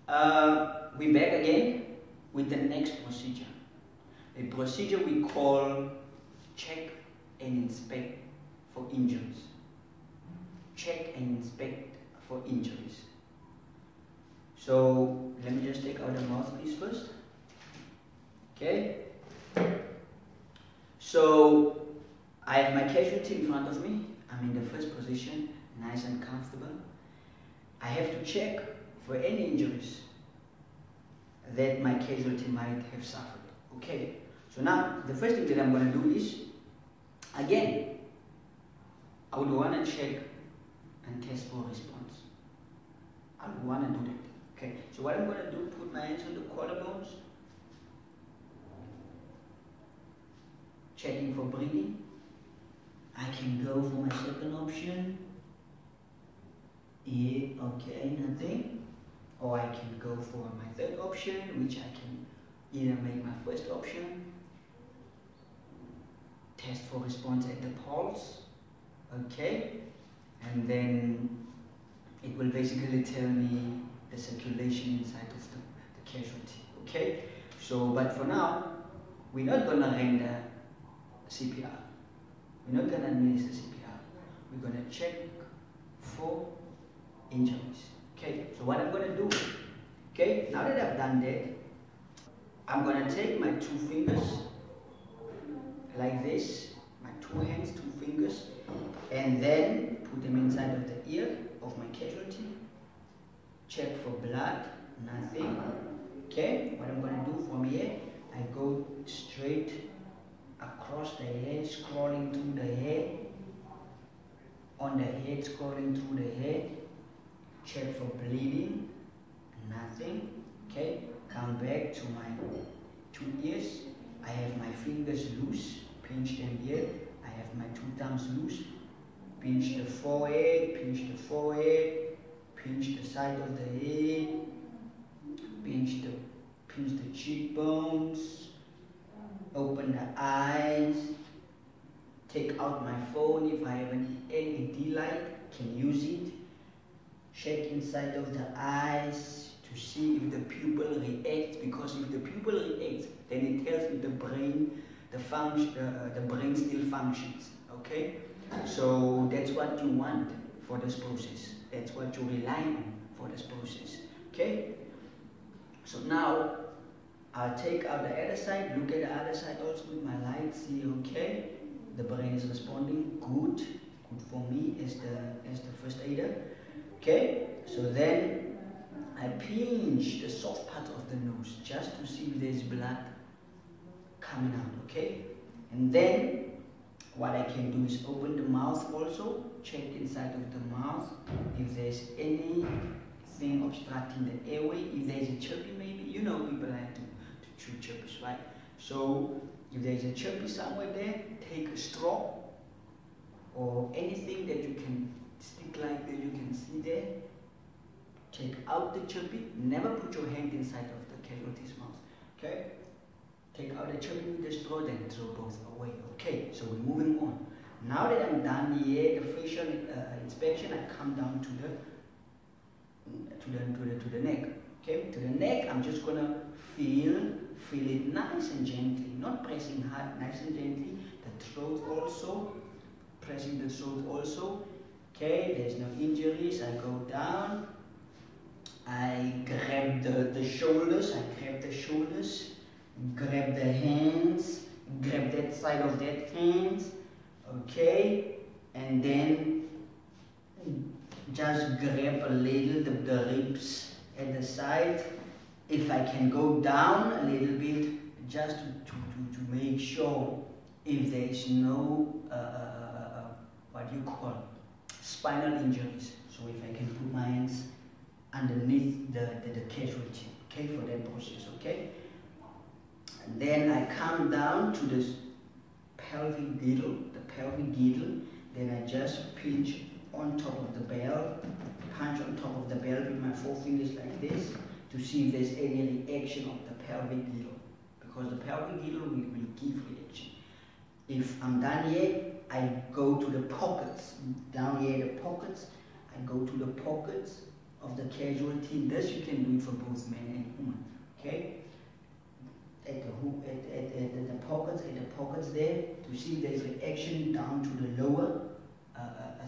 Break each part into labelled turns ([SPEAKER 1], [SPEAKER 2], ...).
[SPEAKER 1] We're back again with the next procedure. A procedure we call check and inspect for injuries. Check and inspect for injuries. So let me just take out the mouthpiece first. Okay. So I have my casualty in front of me. I'm in the first position, nice and comfortable. I have to check for any injuries that my casualty might have suffered. Okay. So now the first thing that I'm going to do is, again, I would want to check and test for response. I would want to do that. Okay. So what I'm going to do, put my hands on the collarbones, checking for breathing. I can go for my second option. Yeah, okay, nothing. Or I can go for my third option, which I can either make my first option, test for response at the pulse, okay, and then it will basically tell me the circulation inside of the casualty, okay. So, but for now, we're not going to render CPR. We're not going to administer CPR. We're going to check for injuries. Okay, so what I'm going to do, okay, now that I've done that, I'm going to take my two fingers like this, my two hands, two fingers, and then put them inside of the ear of my casualty. Check for blood, nothing. Okay, what I'm going to do from here, I go straight across the head, scrolling through the head, on the head, scrolling through the head. Check for bleeding, nothing. Okay, come back to my two ears. I have my fingers loose, pinch them here. I have my two thumbs loose. Pinch the forehead, pinch the forehead, pinch the side of the head, pinch the cheekbones, open the eyes, take out my phone. If I have an LED light, can use it. Check inside of the eyes to see if the pupil reacts, because if the pupil reacts, then it tells me the brain, the brain still functions. Okay, so that's what you want for this process. That's what you rely on for this process. Okay, so now I'll take out the other side, look at the other side also with my light, see, okay, the brain is responding, good for me as the first aider. Okay, so then I pinch the soft part of the nose just to see if there's blood coming out, okay? And then what I can do is open the mouth also, check inside of the mouth if there's anything obstructing the airway, if there's a chirpy maybe, you know people like to chew chirpies, right? So if there's a chirpy somewhere there, take a straw or anything that you can stick like that you can see there. Take out the chirpy. Never put your hand inside of the casualty's mouth. Okay? Take out the chirpy with the straw, then throw both away. Okay, so we're moving on. Now that I'm done here, the facial inspection, I come down to the neck. Okay, to the neck, I'm just gonna feel it nice and gently, not pressing hard, nice and gently. The throat also, pressing the throat also. Okay, there's no injuries. I go down. I grab the shoulders. Grab the hands. Grab that side of that hands. Okay, and then just grab a little the ribs at the side. If I can go down a little bit, just to make sure if there is no what you call spinal injuries. So if I can put my hands underneath the casualty, okay, for that process, okay. And then I come down to this pelvic girdle, then I just pinch on top of the bell, punch on top of the bell with my four fingers like this to see if there's any reaction of the pelvic girdle, because the pelvic girdle will give reaction. If I'm done here, I go to the pockets. Down here, the pockets. I go to the pockets of the casualty. This you can do it for both men and women. Okay, at the pockets there, to see if there's reaction down to the lower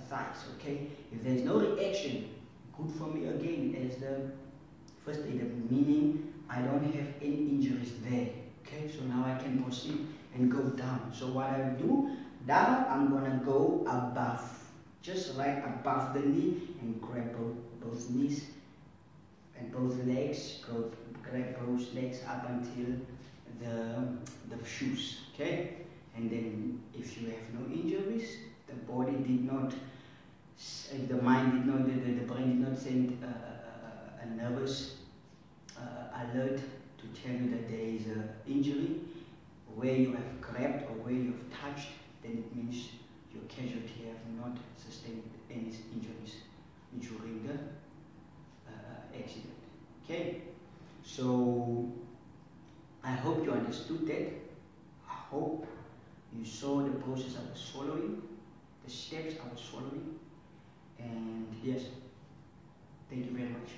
[SPEAKER 1] thighs. Okay, if there's no reaction, good for me again as the first aider, meaning I don't have any injuries there. Okay, so now I can proceed and go down. So what I do, down, I'm gonna go above, just right above the knee, and grab both knees and both legs, grab both legs up until the shoes. Okay, and then if you have no injuries, the body did not, the mind did not, the brain did not send a nervous alert to tell you that there is an injury where you have grabbed or where you have touched, then it means your casualty have not sustained any injuries during the accident. Okay, so I hope you understood that. I hope you saw the process I was following, the steps I was following, and yes, thank you very much.